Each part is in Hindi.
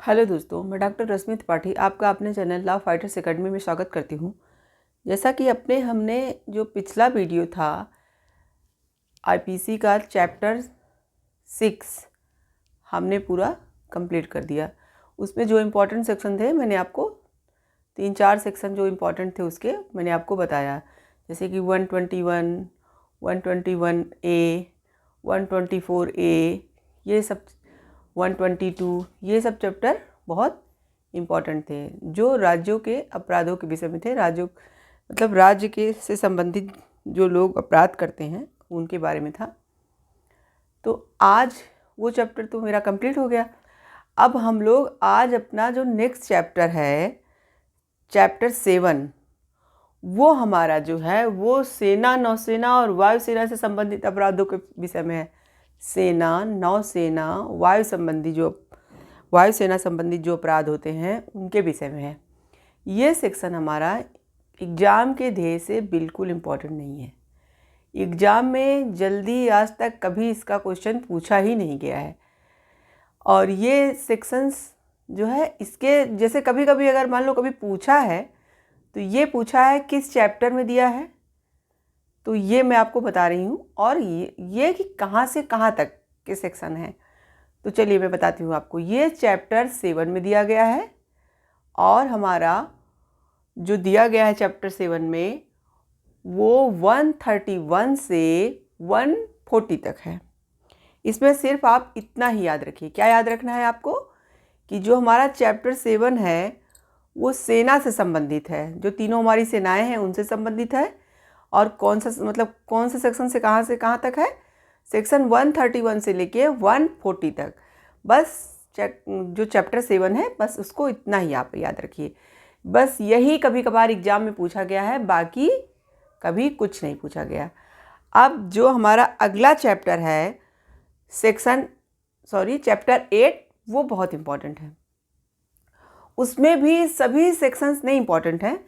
हेलो दोस्तों, मैं डॉक्टर रश्मि त्रिपाठी आपका अपने चैनल लव फाइटर्स एकेडमी में स्वागत करती हूँ। जैसा कि हमने जो पिछला वीडियो था आईपीसी का चैप्टर 6 हमने पूरा कंप्लीट कर दिया। उसमें जो इम्पोर्टेंट सेक्शन थे मैंने आपको 3-4 सेक्शन जो इम्पोर्टेंट थे उसके मैंने आपको बताया, जैसे कि 121, 121A, 124A, ये सब 122, ये सब चैप्टर बहुत इम्पॉर्टेंट थे जो राज्यों के अपराधों के विषय में थे। राज्यों मतलब राज्य के से संबंधित जो लोग अपराध करते हैं उनके बारे में था। तो आज वो चैप्टर तो मेरा कंप्लीट हो गया। अब हम लोग आज अपना जो नेक्स्ट चैप्टर है चैप्टर 7, वो हमारा जो है वो सेना, नौसेना और वायुसेना से संबंधित अपराधों के विषय में है। सेना, नौसेना, वायुसेना संबंधित जो अपराध होते हैं उनके विषय में है। ये सेक्शन हमारा एग्ज़ाम के ध्येय से बिल्कुल इम्पोर्टेंट नहीं है। एग्ज़ाम में जल्दी आज तक कभी इसका क्वेश्चन पूछा ही नहीं गया है। और ये सेक्शंस जो है इसके जैसे कभी कभी अगर मान लो कभी पूछा है तो ये पूछा है किस चैप्टर में दिया है, तो ये मैं आपको बता रही हूँ। और ये कि कहाँ से कहाँ तक के सेक्शन हैं, तो चलिए मैं बताती हूँ आपको। ये चैप्टर 7 में दिया गया है और हमारा जो दिया गया है चैप्टर 7 में वो 131 से 140 तक है। इसमें सिर्फ आप इतना ही याद रखिए। क्या याद रखना है आपको कि जो हमारा चैप्टर 7 है वो सेना से संबंधित है, जो तीनों हमारी सेनाएं हैं उनसे संबंधित है। और कौन सा सेक्शन से कहाँ तक है? सेक्शन 131 से लेके 140 तक। बस जो चैप्टर 7 है बस उसको इतना ही आप याद रखिए। बस यही कभी कभार एग्जाम में पूछा गया है, बाकी कभी कुछ नहीं पूछा गया। अब जो हमारा अगला चैप्टर है चैप्टर 8, वो बहुत इम्पॉर्टेंट है। उसमें भी सभी सेक्शंस नहीं इम्पॉर्टेंट हैं,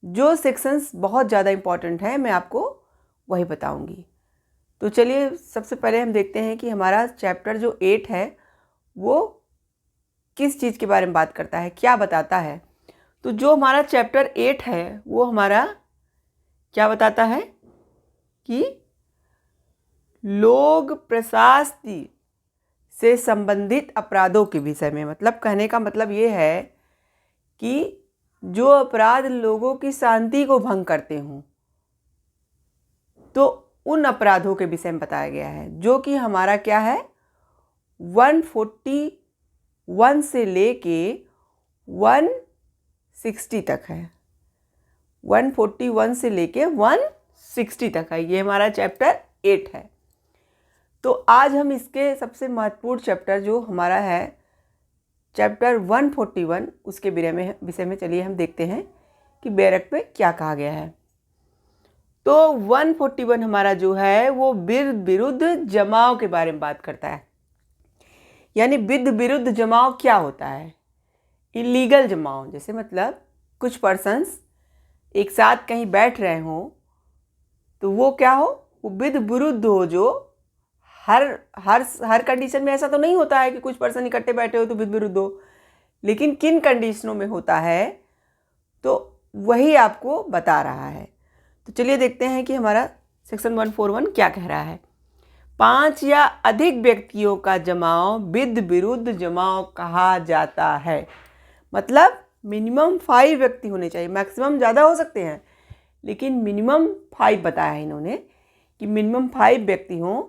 जो सेक्शंस बहुत ज़्यादा इम्पॉर्टेंट हैं मैं आपको वही बताऊंगी। तो चलिए सबसे पहले हम देखते हैं कि हमारा चैप्टर जो 8 है वो किस चीज़ के बारे में बात करता है, क्या बताता है। तो जो हमारा चैप्टर 8 है वो हमारा क्या बताता है कि लोक प्रशास्ति से संबंधित अपराधों के विषय में। मतलब कहने का मतलब ये है कि जो अपराध लोगों की शांति को भंग करते हों, तो उन अपराधों के विषय में बताया गया है, जो कि हमारा क्या है 141 से लेके 160 तक है। 141 से लेके 160 तक है, ये हमारा चैप्टर 8 है। तो आज हम इसके सबसे महत्वपूर्ण चैप्टर जो हमारा है चैप्टर 141 उसके विषय में चलिए हम देखते हैं कि बैरक में क्या कहा गया है। तो 141 हमारा जो है वो विरुद्ध जमाव के बारे में बात करता है। यानी विरुद्ध जमाव क्या होता है? इलीगल जमाव। जैसे मतलब कुछ पर्सन्स एक साथ कहीं बैठ रहे हों तो वो क्या हो, वो विरुद्ध हो। जो हर कंडीशन में ऐसा तो नहीं होता है कि कुछ पर्सन इकट्ठे बैठे हो तो विरुद्ध हो, लेकिन किन कंडीशनों में होता है तो वही आपको बता रहा है। तो चलिए देखते हैं कि हमारा सेक्शन 141 क्या कह रहा है। 5 या अधिक व्यक्तियों का जमाव विरुद्ध जमाव कहा जाता है। मतलब मिनिमम 5 व्यक्ति होने चाहिए, मैक्सिमम ज़्यादा हो सकते हैं, लेकिन मिनिमम 5 बताया है इन्होंने कि मिनिमम 5 व्यक्ति हों।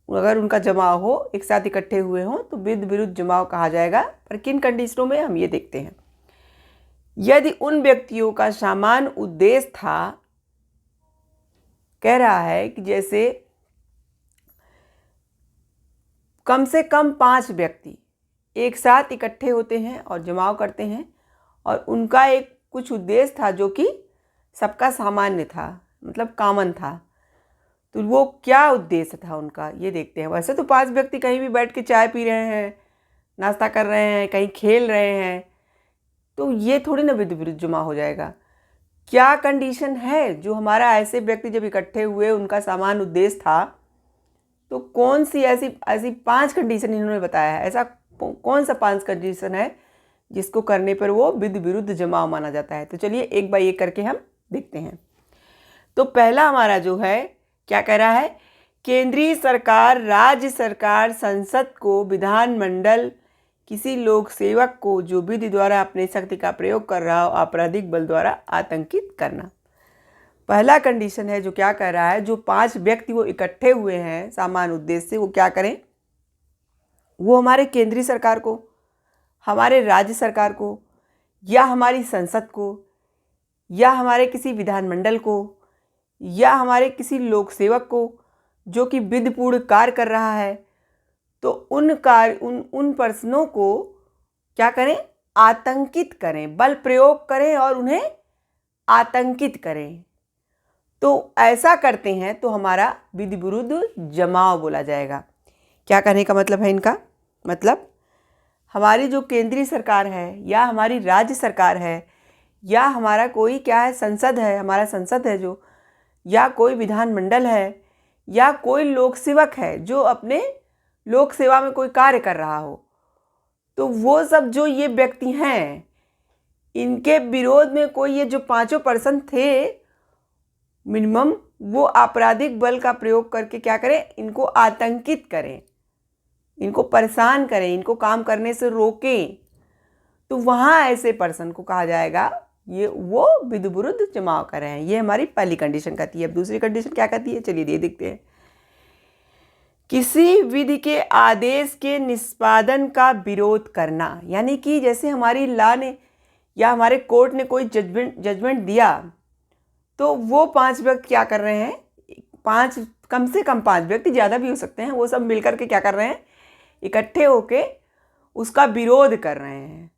अगर उनका जमाव हो, एक साथ इकट्ठे हुए हों तो विरुद्ध जमाव कहा जाएगा। पर किन कंडीशनों में हम ये देखते हैं। यदि उन व्यक्तियों का सामान्य उद्देश्य था, कह रहा है कि जैसे कम से कम 5 व्यक्ति एक साथ इकट्ठे होते हैं और जमाव करते हैं और उनका एक कुछ उद्देश्य था जो कि सबका सामान्य था, मतलब कॉमन था। तो वो क्या उद्देश्य था उनका ये देखते हैं। वैसे तो 5 व्यक्ति कहीं भी बैठ के चाय पी रहे हैं, नाश्ता कर रहे हैं, कहीं खेल रहे हैं, तो ये थोड़ी ना विरुद्ध जमाव हो जाएगा। क्या कंडीशन है जो हमारा ऐसे व्यक्ति जब इकट्ठे हुए उनका सामान्य उद्देश्य था, तो कौन सी ऐसी 5 कंडीशन इन्होंने बताया है। ऐसा कौन सा 5 कंडीशन है जिसको करने पर वो विधि विरुद्ध जमाव माना जाता है। तो चलिए एक बाय एक करके हम देखते हैं। तो पहला हमारा जो है क्या कह रहा है, केंद्रीय सरकार, राज्य सरकार, संसद को, विधानमंडल, किसी लोक सेवक को जो विधि द्वारा अपनी शक्ति का प्रयोग कर रहा हो आपराधिक बल द्वारा आतंकित करना। पहला कंडीशन है जो क्या कह रहा है, जो 5 व्यक्ति वो इकट्ठे हुए हैं सामान्य उद्देश्य से, वो क्या करें, वो हमारे केंद्रीय सरकार को, हमारे राज्य सरकार को, या हमारी संसद को, या हमारे किसी विधानमंडल को, या हमारे किसी लोक सेवक को जो कि विधिपूर्ण कार्य कर रहा है, तो उन पर्सनों को क्या करें, आतंकित करें, बल प्रयोग करें और उन्हें आतंकित करें। तो ऐसा करते हैं तो हमारा विधि विरुद्ध जमाव बोला जाएगा। क्या कहने का मतलब है इनका, मतलब हमारी जो केंद्रीय सरकार है या हमारी राज्य सरकार है या हमारा कोई क्या है, संसद है, हमारा संसद है जो, या कोई विधानमंडल है, या कोई लोक सेवक है जो अपने लोक सेवा में कोई कार्य कर रहा हो, तो वो सब जो ये व्यक्ति हैं, इनके विरोध में कोई ये जो 5 पर्सन थे मिनिमम, वो आपराधिक बल का प्रयोग करके क्या करें, इनको आतंकित करें, इनको परेशान करें, इनको काम करने से रोकें, तो वहाँ ऐसे पर्सन को कहा जाएगा ये वो विधि विरुद्ध जमाव कर रहे हैं। ये हमारी पहली कंडीशन कहती है। अब दूसरी कंडीशन क्या कहती है, चलिए ये देखते हैं। किसी विधि के आदेश के निष्पादन का विरोध करना, यानी कि जैसे हमारी लॉ ने या हमारे कोर्ट ने कोई जजमेंट दिया, तो वो 5 व्यक्ति क्या कर रहे हैं, 5 कम से कम 5 व्यक्ति, ज़्यादा भी हो सकते हैं, वो सब मिलकर के क्या कर रहे हैं, इकट्ठे होके उसका विरोध कर रहे हैं।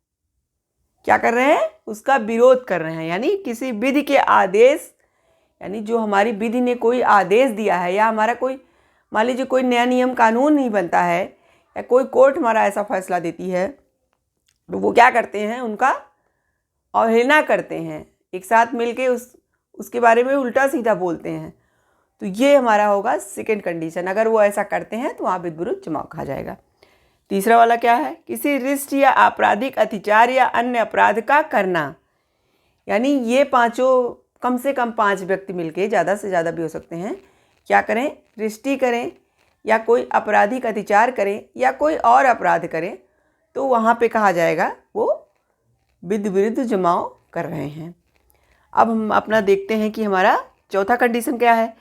क्या कर रहे हैं, उसका विरोध कर रहे हैं। यानी किसी विधि के आदेश, यानी जो हमारी विधि ने कोई आदेश दिया है, या हमारा कोई मान लीजिए कोई नया नियम कानून नहीं बनता है, या कोई कोर्ट हमारा ऐसा फैसला देती है, तो वो क्या करते हैं, उनका अवहेलना करते हैं, एक साथ मिलके उसके बारे में उल्टा सीधा बोलते हैं। तो ये हमारा होगा सेकेंड कंडीशन। अगर वो ऐसा करते हैं तो वहाँ विधि विरुद्ध जमाव कहा जाएगा। तीसरा वाला क्या है, किसी रिष्ट या आपराधिक अत्याचार या अन्य अपराध का करना, यानी ये 5 कम से कम 5 व्यक्ति मिलके, ज़्यादा से ज़्यादा भी हो सकते हैं, क्या करें, रिष्टि करें या कोई आपराधिक अत्याचार करें या कोई और अपराध करें, तो वहाँ पे कहा जाएगा वो विधि विरुद्ध जमाव कर रहे हैं। अब हम अपना देखते हैं कि हमारा चौथा कंडीशन क्या है,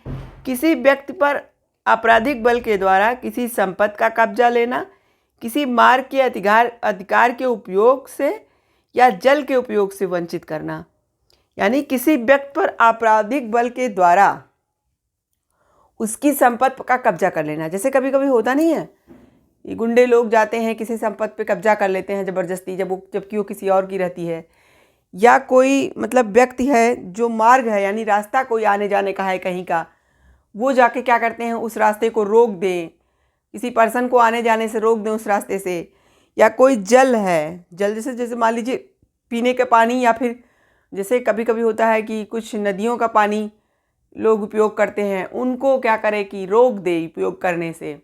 किसी व्यक्ति पर आपराधिक बल के द्वारा किसी संपत्ति का कब्जा लेना, किसी मार्ग के अधिकार के उपयोग से या जल के उपयोग से वंचित करना। यानी किसी व्यक्ति पर आपराधिक बल के द्वारा उसकी संपत्ति का कब्जा कर लेना। जैसे कभी कभी होता नहीं है, ये गुंडे लोग जाते हैं किसी संपत्ति पे कब्जा कर लेते हैं ज़बरदस्ती, जबकि वो किसी और की रहती है, या कोई मतलब व्यक्ति है जो मार्ग है, यानी रास्ता कोई आने जाने का है कहीं का, वो जाके क्या करते हैं, उस रास्ते को रोक दें, किसी पर्सन को आने जाने से रोक दें उस रास्ते से। या कोई जल है, जल जैसे मान लीजिए पीने का पानी, या फिर जैसे कभी कभी होता है कि कुछ नदियों का पानी लोग उपयोग करते हैं, उनको क्या करे कि रोक दे उपयोग करने से।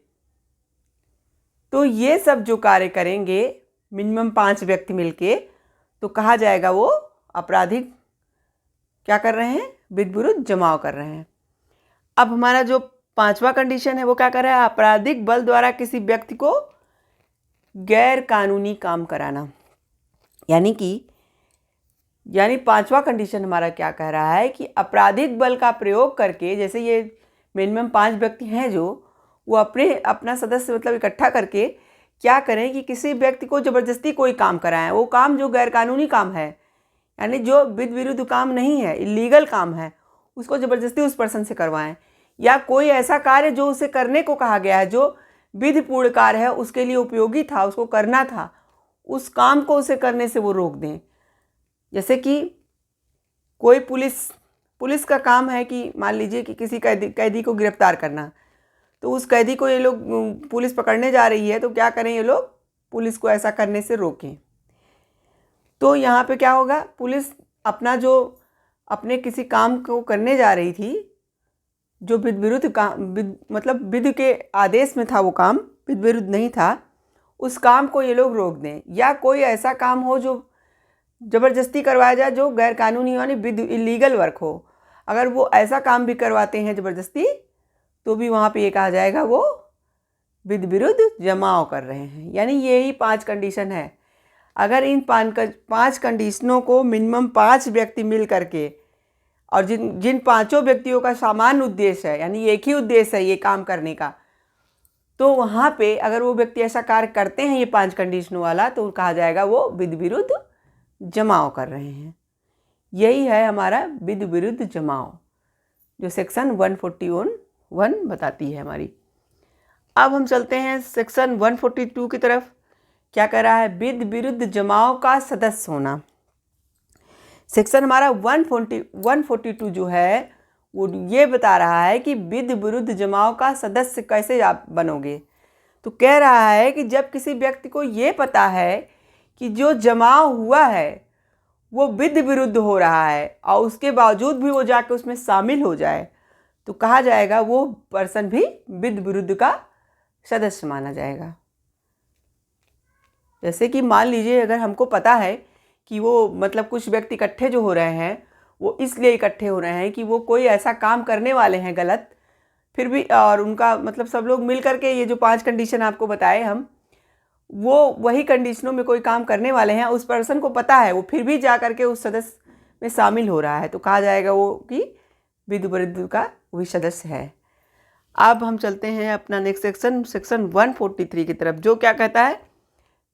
तो ये सब जो कार्य करेंगे मिनिमम 5 व्यक्ति मिलके, तो कहा जाएगा वो आपराधिक क्या कर रहे हैं, विधि विरुद्ध जमाव कर रहे हैं। अब हमारा जो 5वां कंडीशन है वो क्या कर रहा है, आपराधिक बल द्वारा किसी व्यक्ति को गैर कानूनी काम कराना। यानी 5वां कंडीशन हमारा क्या कह रहा है कि आपराधिक बल का प्रयोग करके, जैसे ये मिनिमम 5 व्यक्ति हैं जो वो अपना सदस्य मतलब इकट्ठा करके क्या करें कि किसी व्यक्ति को ज़बरदस्ती कोई काम कराएं, वो काम जो गैरकानूनी काम है, यानी जो विधि विरुद्ध काम नहीं है, इलीगल काम है, उसको ज़बरदस्ती उस पर्सन से करवाएं। या कोई ऐसा कार्य जो उसे करने को कहा गया है, जो विधिपूर्ण कार्य है, उसके लिए उपयोगी था, उसको करना था, उस काम को उसे करने से वो रोक दें। जैसे कि कोई पुलिस का काम है कि मान लीजिए कि किसी कैदी को गिरफ्तार करना, तो उस कैदी को ये लोग पुलिस पकड़ने जा रही है, तो क्या करें, ये लोग पुलिस को ऐसा करने से रोकें। तो यहाँ पे क्या होगा, पुलिस अपने किसी काम को करने जा रही थी जो विधि विरुद्ध काम, मतलब विधि के आदेश में था, वो काम विधि विरुद्ध नहीं था, उस काम को ये लोग रोक दें, या कोई ऐसा काम हो जो ज़बरदस्ती करवाया जाए जो गैर कानूनी यानी विद इलीगल वर्क हो, अगर वो ऐसा काम भी करवाते हैं ज़बरदस्ती तो भी वहाँ पे ये कहा जाएगा वो विद विरुद्ध जमाव कर रहे हैं। यानी यही 5 कंडीशन है। अगर इन 5 कंडीशनों को मिनिमम 5 व्यक्ति मिल करके, और जिन 5 व्यक्तियों का समान उद्देश्य है, यानी एक ही उद्देश्य है ये काम करने का, तो वहाँ पे अगर वो व्यक्ति ऐसा कार्य करते हैं ये 5 कंडीशनों वाला, तो कहा जाएगा वो विद विरुद्ध जमाव कर रहे हैं। यही है हमारा विद विरुद्ध जमाव जो सेक्शन 141 बताती है हमारी। अब हम चलते हैं सेक्शन 142 की तरफ। क्या कह रहा है? विद विरुद्ध जमाव का सदस्य होना। सेक्शन हमारा 142 जो है वो ये बता रहा है कि विद विरुद्ध जमाव का सदस्य कैसे आप बनोगे। तो कह रहा है कि जब किसी व्यक्ति को ये पता है कि जो जमाव हुआ है वो विद विरुद्ध हो रहा है और उसके बावजूद भी वो जाके उसमें शामिल हो जाए, तो कहा जाएगा वो पर्सन भी विद विरुद्ध का सदस्य माना जाएगा। जैसे कि मान लीजिए अगर हमको पता है कि वो मतलब कुछ व्यक्ति इकट्ठे जो हो रहे हैं वो इसलिए इकट्ठे हो रहे हैं कि वो कोई ऐसा काम करने वाले हैं गलत, फिर भी और उनका मतलब सब लोग मिल करके ये जो 5 कंडीशन आपको बताए हम, वो वही कंडीशनों में कोई काम करने वाले हैं, उस पर्सन को पता है, वो फिर भी जा करके उस सदस्य में शामिल हो रहा है, तो कहा जाएगा वो कि विद विरुद्ध का वही सदस्य है। अब हम चलते हैं अपना नेक्स्ट सेक्शन 143 की तरफ, जो क्या कहता है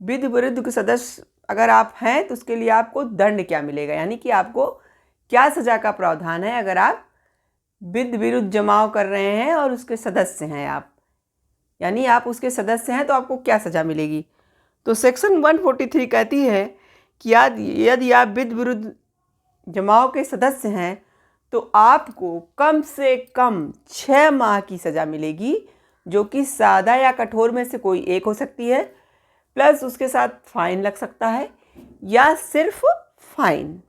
विद विरुद्ध के सदस्य अगर आप हैं तो उसके लिए आपको दंड क्या मिलेगा, यानी कि आपको क्या सज़ा का प्रावधान है अगर आप विद विरुद्ध जमाव कर रहे हैं और उसके सदस्य हैं आप, यानी आप उसके सदस्य हैं तो आपको क्या सज़ा मिलेगी। तो सेक्शन 143 कहती है कि यदि आप विद विरुद्ध जमाव के सदस्य हैं तो आपको कम से कम 6 माह की सज़ा मिलेगी, जो कि सादा या कठोर में से कोई एक हो सकती है, प्लस उसके साथ फाइन लग सकता है या सिर्फ फाइन।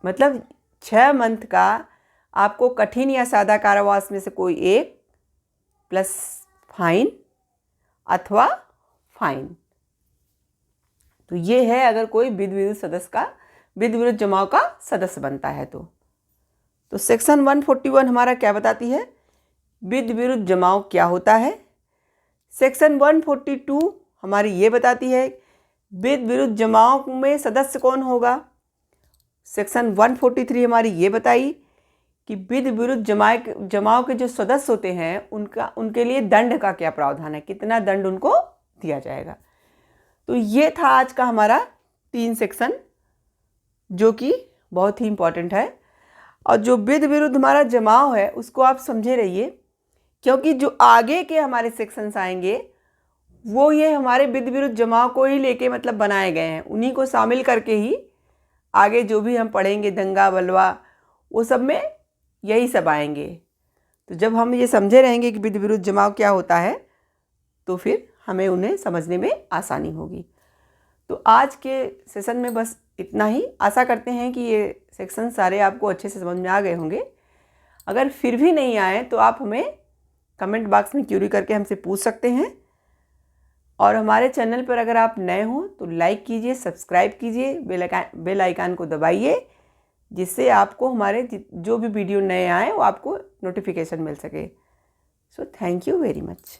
मतलब 6 मंथ का आपको कठिन या सादा कारावास में से कोई एक प्लस फाइन अथवा फाइन। तो ये है अगर कोई विद विरुद्ध जमाव का सदस्य बनता है तो सेक्शन 141 हमारा क्या बताती है, विद विरुद्ध जमाव क्या होता है। सेक्शन 142 हमारी ये बताती है विद विरुद्ध जमाव में सदस्य कौन होगा। सेक्शन 143 हमारी ये बताई कि विद विरुद्ध जमाव के जो सदस्य होते हैं उनके लिए दंड का क्या प्रावधान है, कितना दंड उनको दिया जाएगा। तो ये था आज का हमारा 3 सेक्शन जो कि बहुत ही इम्पॉर्टेंट है। और जो विद विरुद्ध हमारा जमाव है उसको आप समझे रहिए, क्योंकि जो आगे के हमारे सेक्शंस आएंगे वो ये हमारे विद विरुद्ध जमाव को ही लेके मतलब बनाए गए हैं, उन्हीं को शामिल करके ही आगे जो भी हम पढ़ेंगे दंगा बलवा वो सब में यही सब आएंगे। तो जब हम ये समझे रहेंगे कि विद विरुद्ध जमाव क्या होता है तो फिर हमें उन्हें समझने में आसानी होगी। तो आज के सेशन में बस इतना ही। आशा करते हैं कि ये सेक्शन सारे आपको अच्छे से समझ में आ गए होंगे। अगर फिर भी नहीं आए तो आप हमें कमेंट बॉक्स में क्यूरी करके हमसे पूछ सकते हैं। और हमारे चैनल पर अगर आप नए हो तो लाइक कीजिए, सब्सक्राइब कीजिए, बेल आइकन को दबाइए, जिससे आपको हमारे जो भी वीडियो नए आए वो आपको नोटिफिकेशन मिल सके। So thank you very much.